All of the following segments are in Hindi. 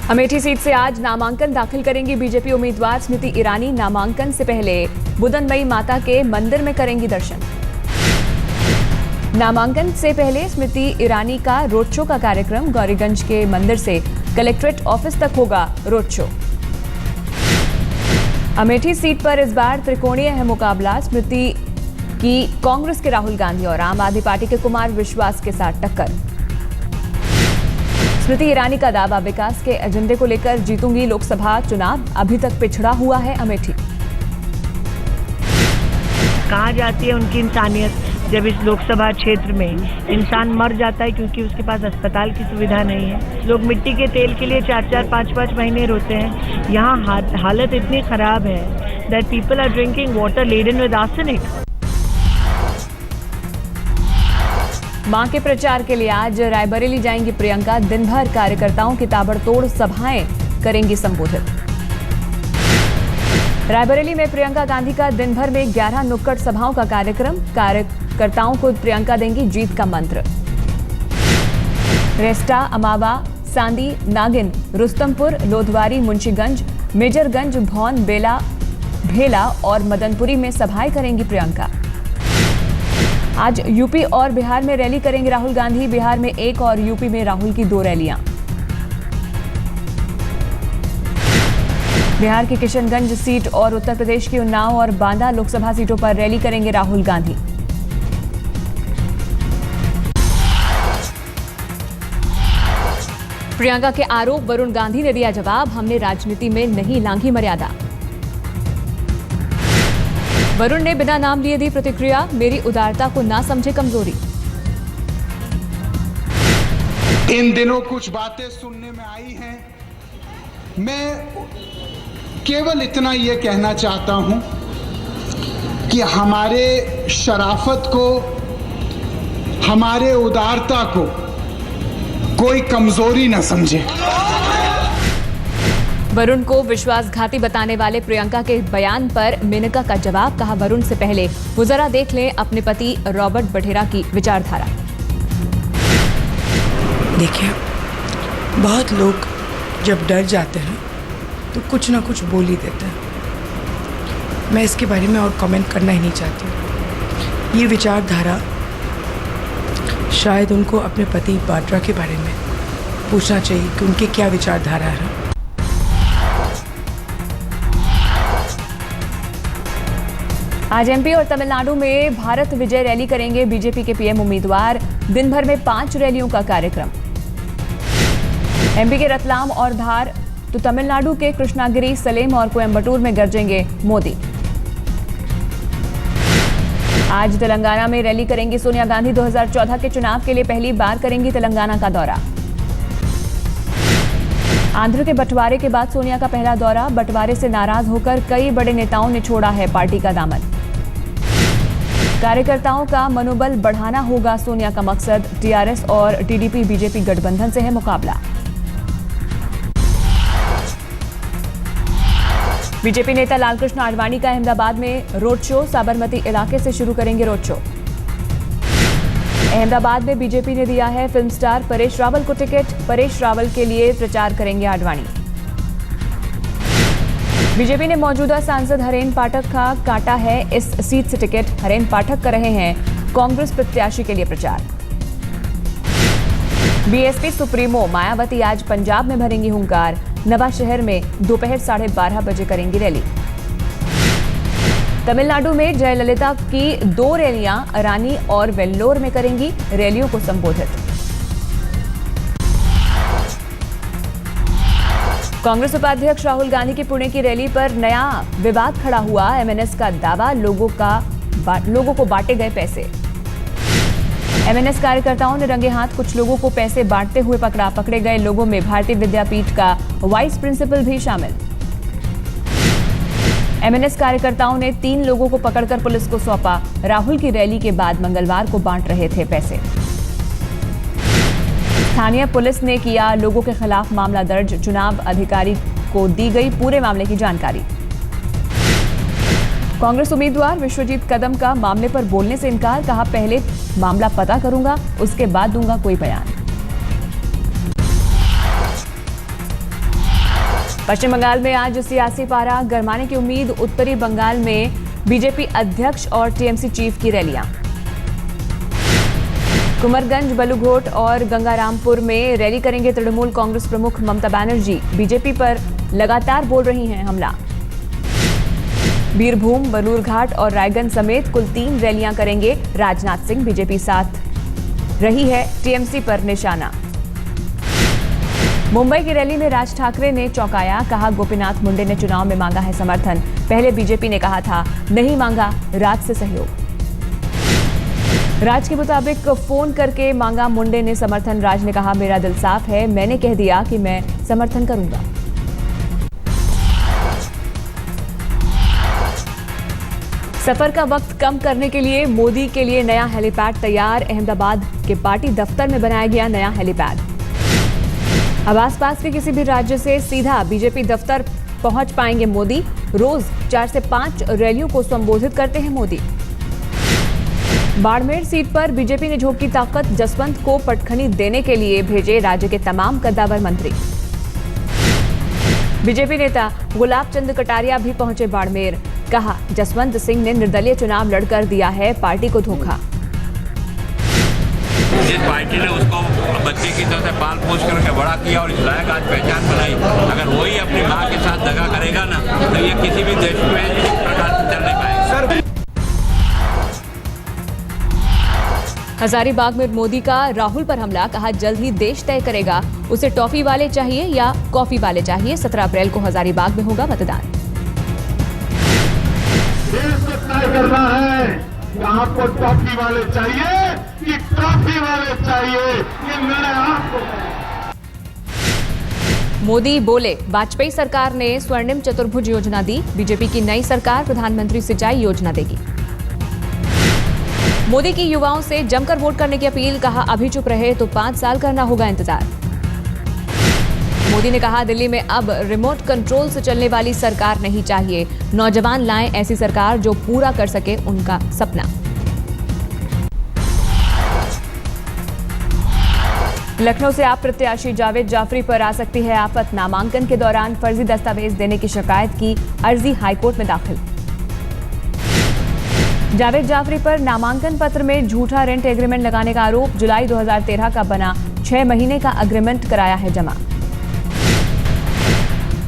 अमेठी सीट से आज नामांकन दाखिल करेंगी बीजेपी उम्मीदवार स्मृति ईरानी। नामांकन से पहले बुदनमई माता के मंदिर में करेंगी दर्शन। नामांकन से पहले स्मृति ईरानी का रोड शो का कार्यक्रम। गौरीगंज के मंदिर से कलेक्ट्रेट ऑफिस तक होगा रोड शो। अमेठी सीट पर इस बार त्रिकोणीय है मुकाबला। स्मृति की कांग्रेस के राहुल गांधी और आम आदमी पार्टी के कुमार विश्वास के साथ टक्कर। स्मृति ईरानी का दावा, विकास के एजेंडे को लेकर जीतूंगी लोकसभा चुनाव। अभी तक पिछड़ा हुआ है अमेठी। कहा जाती है उनकी इंसानियत, जब इस लोकसभा क्षेत्र में इंसान मर जाता है क्योंकि उसके पास अस्पताल की सुविधा नहीं है। लोग मिट्टी के तेल के लिए 4-4, 5-5 महीने रोते हैं। यहाँ हालत इतनी खराब है that people are drinking water laden with arsenic. मां के प्रचार के लिए आज रायबरेली जाएंगी प्रियंका। दिन भर कार्यकर्ताओं की ताबड़तोड़ सभाएं करेंगी संबोधित। रायबरेली में प्रियंका गांधी का दिन भर में 11 नुक्कड़ सभाओं का कार्यक्रम। कार्यकर्ताओं को प्रियंका देंगी जीत का मंत्र। रेस्टा, अमावा, सांदी, नागिन, रुस्तमपुर, लोधवारी, मुंशीगंज, मेजरगंज, भौन, बेला, भेला और मदनपुरी में सभाएं करेंगी प्रियंका। आज यूपी और बिहार में रैली करेंगे राहुल गांधी। बिहार में एक और यूपी में राहुल की 2 रैलियां। बिहार की किशनगंज सीट और उत्तर प्रदेश की उन्नाव और बांदा लोकसभा सीटों पर रैली करेंगे राहुल गांधी। प्रियंका के आरोप, वरुण गांधी ने दिया जवाब, हमने राजनीति में नहीं लांघी मर्यादा। वरुण ने बिना नाम लिए दी प्रतिक्रिया, मेरी उदारता को ना समझे कमजोरी। इन दिनों कुछ बातें सुनने में आई हैं। मैं केवल इतना ये कहना चाहता हूं कि हमारे शराफत को, हमारे उदारता को कोई कमजोरी न समझे। वरुण को विश्वासघाती बताने वाले प्रियंका के बयान पर मेनका का जवाब। कहा, वरुण से पहले वो जरा देख लें अपने पति रॉबर्ट वढेरा की विचारधारा। देखिए, बहुत लोग जब डर जाते हैं तो कुछ ना कुछ बोल ही देते हैं। मैं इसके बारे में और कमेंट करना ही नहीं चाहती। ये विचारधारा शायद उनको अपने पति वाड्रा के बारे में पूछना चाहिए कि उनकी क्या विचारधारा है। आज एमपी और तमिलनाडु में भारत विजय रैली करेंगे बीजेपी के पीएम उम्मीदवार। दिन भर में 5 रैलियों का कार्यक्रम। एमपी के रतलाम और धार तो तमिलनाडु के कृष्णागिरी, सलेम और कोयम्बटूर में गरजेंगे मोदी। आज तेलंगाना में रैली करेंगी सोनिया गांधी। 2014 के चुनाव के लिए पहली बार करेंगी तेलंगाना का दौरा। आंध्र के बंटवारे के बाद सोनिया का पहला दौरा। बंटवारे से नाराज होकर कई बड़े नेताओं ने छोड़ा है पार्टी का दामन। कार्यकर्ताओं का मनोबल बढ़ाना होगा सोनिया का मकसद। टीआरएस और टीडीपी बीजेपी गठबंधन से है मुकाबला। बीजेपी नेता लालकृष्ण आडवाणी का अहमदाबाद में रोड शो। साबरमती इलाके से शुरू करेंगे रोड शो। अहमदाबाद में बीजेपी ने दिया है फिल्म स्टार परेश रावल को टिकट। परेश रावल के लिए प्रचार करेंगे आडवाणी। बीजेपी ने मौजूदा सांसद हरेन पाठक का काटा है इस सीट से टिकट। हरेन पाठक कर रहे हैं कांग्रेस प्रत्याशी के लिए प्रचार। बीएसपी सुप्रीमो मायावती आज पंजाब में भरेंगी हुंकार। नवा शहर में दोपहर 12:30 बजे करेंगी रैली। तमिलनाडु में जयललिता की 2 रैलियां रानी और वेल्लोर में करेंगी रैलियों को संबोधित। कांग्रेस उपाध्यक्ष राहुल गांधी की पुणे की रैली पर नया विवाद खड़ा हुआ। एमएनएस का दावा, लोगों को बांटे गए पैसे। एमएनएस कार्यकर्ताओं ने रंगे हाथ कुछ लोगों को पैसे बांटते हुए पकड़ा। पकड़े गए लोगों में भारतीय विद्यापीठ का वाइस प्रिंसिपल भी शामिल। एमएनएस कार्यकर्ताओं ने 3 लोगों को पकड़कर पुलिस को सौंपा। राहुल की रैली के बाद मंगलवार को बांट रहे थे पैसे। स्थानीय पुलिस ने किया लोगों के खिलाफ मामला दर्ज। चुनाव अधिकारी को दी गई पूरे मामले की जानकारी। कांग्रेस उम्मीदवार विश्वजीत कदम का मामले पर बोलने से इनकार। कहा, पहले मामला पता करूंगा, उसके बाद दूंगा कोई बयान। पश्चिम बंगाल में आज सियासी पारा गरमाने की उम्मीद। उत्तरी बंगाल में बीजेपी अध्यक्ष और टीएमसी चीफ की रैलियां। कुमारगंज, बलूघोट और गंगारामपुर में रैली करेंगे तृणमूल कांग्रेस प्रमुख ममता बनर्जी। बीजेपी पर लगातार बोल रही हैं हमला। बीरभूम, बलूरघाट और रायगंज समेत कुल 3 रैलियां करेंगे राजनाथ सिंह। बीजेपी साथ रही है टीएमसी पर निशाना। मुंबई की रैली में राज ठाकरे ने चौंकाया। कहा, गोपीनाथ मुंडे ने चुनाव में मांगा है समर्थन। पहले बीजेपी ने कहा था नहीं मांगा राज से सहयोग। राज के मुताबिक फोन करके मांगा मुंडे ने समर्थन। राज ने कहा, मेरा दिल साफ है, मैंने कह दिया कि मैं समर्थन करूंगा। सफर का वक्त कम करने के लिए मोदी के लिए नया हेलीपैड तैयार। अहमदाबाद के पार्टी दफ्तर में बनाया गया नया हेलीपैड। अब आसपास के किसी भी राज्य से सीधा बीजेपी दफ्तर पहुंच पाएंगे मोदी। रोज 4 से 5 रैलियों को संबोधित करते हैं मोदी। बाड़मेर सीट पर बीजेपी ने झोंकी ताकत। जसवंत को पटखनी देने के लिए भेजे राज्य के तमाम कद्दावर मंत्री। बीजेपी नेता गुलाब चंद कटारिया भी पहुंचे बाड़मेर। कहा, जसवंत सिंह ने निर्दलीय चुनाव लड़कर दिया है पार्टी को धोखा। जिस पार्टी ने उसको बच्चे की तरह से पाल पोस करके बड़ा किया और इस लायक आज पहचान बनाई, अगर वही अपनी माँ के साथ दगा करेगा ना तो ये किसी भी देश में इस प्रकार से चल नहीं पाएगा। हजारीबाग में मोदी का राहुल पर हमला। कहा, जल्द ही देश तय करेगा उसे टॉफी वाले चाहिए या कॉफी वाले चाहिए। 17 अप्रैल को हजारीबाग में होगा मतदान। देश को तय करना है कि आपको टॉफी वाले चाहिए कि ट्रॉफी वाले चाहिए, ये निर्णय आपको। मोदी बोले, वाजपेयी सरकार ने स्वर्णिम चतुर्भुज योजना दी। बीजेपी की नई सरकार प्रधानमंत्री सिंचाई योजना देगी। मोदी की युवाओं से जमकर वोट करने की अपील। कहा, अभी चुप रहे तो 5 साल करना होगा इंतजार। मोदी ने कहा, दिल्ली में अब रिमोट कंट्रोल से चलने वाली सरकार नहीं चाहिए। नौजवान लाएं ऐसी सरकार जो पूरा कर सके उनका सपना। लखनऊ से आप प्रत्याशी जावेद जाफरी पर आ सकती है आफत। नामांकन के दौरान फर्जी दस्तावेज देने की शिकायत की अर्जी हाईकोर्ट में दाखिल। जावेद जाफरी पर नामांकन पत्र में झूठा रेंट एग्रीमेंट लगाने का आरोप। जुलाई 2013 का बना 6 महीने का एग्रीमेंट कराया है जमा।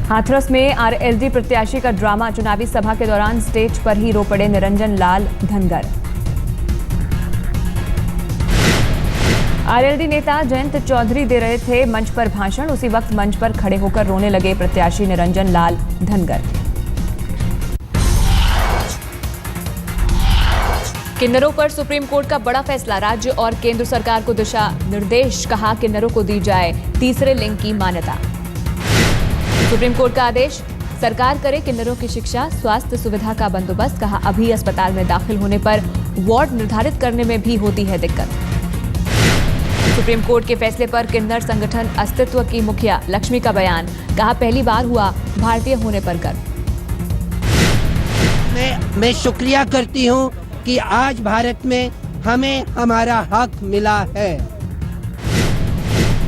हाथरस में आरएलडी प्रत्याशी का ड्रामा। चुनावी सभा के दौरान स्टेज पर ही रो पड़े निरंजन लाल धनगर। आरएलडी नेता जयंत चौधरी दे रहे थे मंच पर भाषण। उसी वक्त मंच पर खड़े होकर रोने लगे प्रत्याशी निरंजन लाल धनगर। किन्नरों पर सुप्रीम कोर्ट का बड़ा फैसला। राज्य और केंद्र सरकार को दिशा निर्देश। कहा, किन्नरों को दी जाए तीसरे लिंग की मान्यता। सुप्रीम कोर्ट का आदेश, सरकार करे किन्नरों की शिक्षा स्वास्थ्य सुविधा का बंदोबस्त। कहा, अभी अस्पताल में दाखिल होने पर वार्ड निर्धारित करने में भी होती है दिक्कत। सुप्रीम कोर्ट के फैसले पर किन्नर संगठन अस्तित्व की मुखिया लक्ष्मी का बयान। कहा, पहली बार हुआ भारतीय होने पर गर्व। मैं शुक्रिया करती हूं कि आज भारत में हमें हमारा हक मिला है।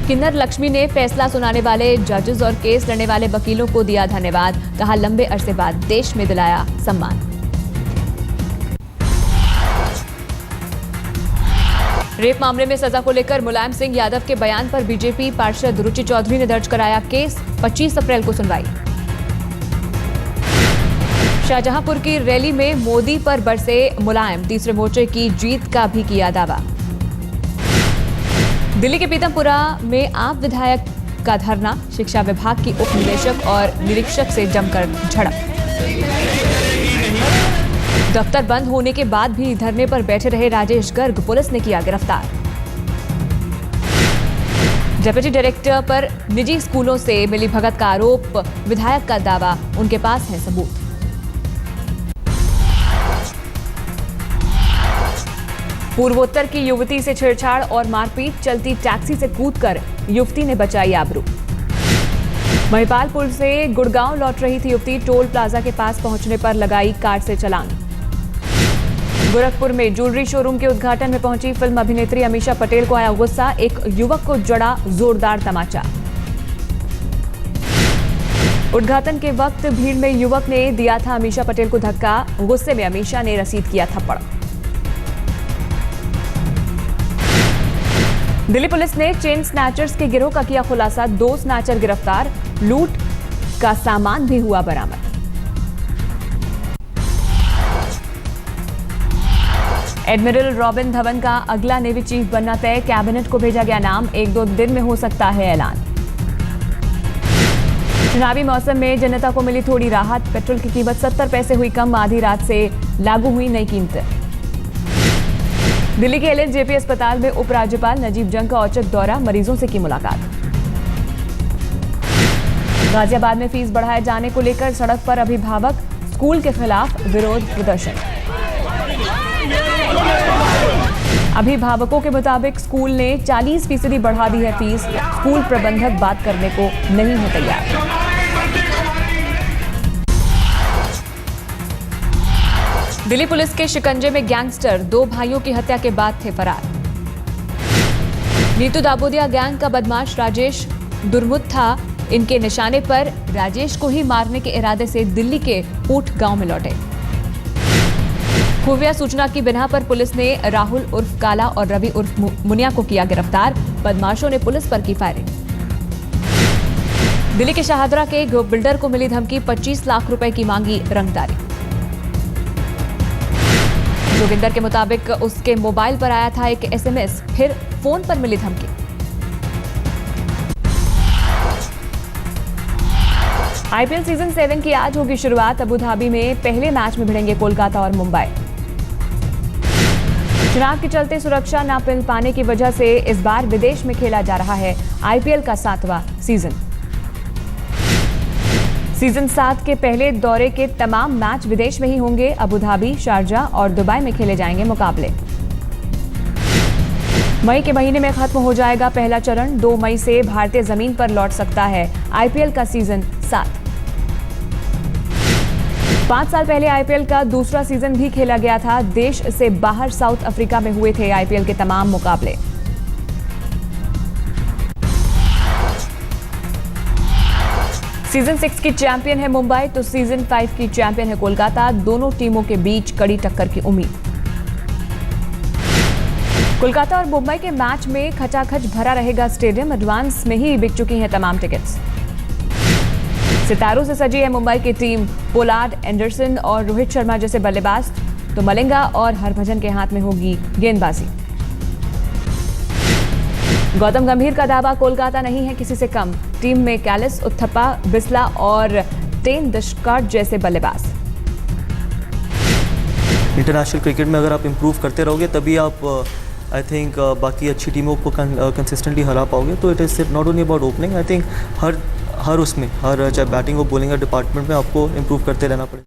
किन्नर लक्ष्मी ने फैसला सुनाने वाले जजेस और केस लड़ने वाले वकीलों को दिया धन्यवाद। कहा, लंबे अरसे बाद देश में दिलाया सम्मान। रेप मामले में सजा को लेकर मुलायम सिंह यादव के बयान पर बीजेपी पार्षद रुचि चौधरी ने दर्ज कराया केस। 25 अप्रैल को सुनवाई। शाहजहांपुर की रैली में मोदी पर बरसे मुलायम। तीसरे मोर्चे की जीत का भी किया दावा। दिल्ली के पीतमपुरा में आप विधायक का धरना। शिक्षा विभाग की उप निदेशक और निरीक्षक से जमकर झड़प। दफ्तर बंद होने के बाद भी धरने पर बैठे रहे राजेश गर्ग। पुलिस ने किया गिरफ्तार। डेप्यूटी डायरेक्टर पर निजी स्कूलों से मिलीभगत का आरोप। विधायक का दावा, उनके पास है सबूत। पूर्वोत्तर की युवती से छेड़छाड़ और मारपीट। चलती टैक्सी से कूदकर युवती ने बचाई आबरू। महिपालपुर से गुड़गांव लौट रही थी युवती। टोल प्लाजा के पास पहुंचने पर लगाई कार से छलांग। गोरखपुर में ज्वेलरी शोरूम के उद्घाटन में पहुंची फिल्म अभिनेत्री अमीषा पटेल को आया गुस्सा। एक युवक को जड़ा जोरदार तमाचा। उद्घाटन के वक्त भीड़ में युवक ने दिया था अमीषा पटेल को धक्का। गुस्से में अमीषा ने रसीद किया थप्पड़। दिल्ली पुलिस ने चेन स्नैचर्स के गिरोह का किया खुलासा। 2 स्नैचर गिरफ्तार, लूट का सामान भी हुआ बरामद। एडमिरल रॉबिन धवन का अगला नेवी चीफ बनना तय। कैबिनेट को भेजा गया नाम। 1-2 दिन में हो सकता है ऐलान। चुनावी मौसम में जनता को मिली थोड़ी राहत। पेट्रोल की कीमत 70 पैसे हुई कम। आधी रात से लागू हुई नई कीमतें। दिल्ली के एलएनजेपी अस्पताल में उपराज्यपाल नजीब जंग का औचक दौरा। मरीजों से की मुलाकात। गाजियाबाद में फीस बढ़ाए जाने को लेकर सड़क पर अभिभावक। स्कूल के खिलाफ विरोध प्रदर्शन। अभिभावकों के मुताबिक स्कूल ने 40% बढ़ा दी है फीस। स्कूल प्रबंधक बात करने को नहीं है तैयार। दिल्ली पुलिस के शिकंजे में गैंगस्टर। 2 भाइयों की हत्या के बाद थे फरार। नीतू दाबोदिया गैंग का बदमाश राजेश दुर्मुत था। इनके निशाने पर राजेश को ही मारने के इरादे से दिल्ली के ऊठ गांव में लौटे। खुफिया सूचना की बिना पर पुलिस ने राहुल उर्फ काला और रवि उर्फ मुनिया को किया गिरफ्तार। बदमाशों ने पुलिस पर की फायरिंग। दिल्ली के शाहदरा के बिल्डर को मिली धमकी। 25 लाख रुपए की मांगी रंगदारी। जोगिंदर के मुताबिक उसके मोबाइल पर आया था एक एसएमएस, फिर फोन पर मिली धमकी। आईपीएल सीजन 7 की आज होगी शुरुआत। अबू धाबी में पहले मैच में भिड़ेंगे कोलकाता और मुंबई। चुनाव के चलते सुरक्षा न मिल पाने की वजह से इस बार विदेश में खेला जा रहा है आईपीएल का 7वां सीजन। सीजन 7 के पहले दौरे के तमाम मैच विदेश में ही होंगे। अबू धाबी, शारजाह और दुबई में खेले जाएंगे मुकाबले। मई के महीने में खत्म हो जाएगा पहला चरण। 2 मई से भारतीय जमीन पर लौट सकता है आईपीएल का सीजन 7। 5 साल पहले आईपीएल का दूसरा सीजन भी खेला गया था। देश से बाहर साउथ अफ्रीका में हुए थे आईपीएल के तमाम मुकाबले। सीजन 6 की चैंपियन है मुंबई तो सीजन 5 की चैंपियन है कोलकाता। दोनों टीमों के बीच कड़ी टक्कर की उम्मीद। कोलकाता और मुंबई के मैच में खचाखच भरा रहेगा स्टेडियम। एडवांस में ही बिक चुकी हैं तमाम टिकट्स। सितारों से सजी है मुंबई की टीम। पोलार्ड, एंडरसन और रोहित शर्मा जैसे बल्लेबाज तो मलिंगा और हरभजन के हाथ में होगी गेंदबाजी। गौतम गंभीर का दावा कोलकाता नहीं है किसी से कम। टीम में कैलिस, उत्थप्पा, बिस्ला और टेन डिशकार्ड जैसे बल्लेबाज। इंटरनेशनल क्रिकेट में अगर आप इम्प्रूव करते रहोगे तभी आप आई थिंक बाकी अच्छी टीमों को कंसिस्टेंटली हरा पाओगे। तो it is not only about opening. I think हर उसमें चाहे बैटिंग और बॉलिंग डिपार्टमेंट में आपको इम्प्रूव करते रहना पड़ेगा।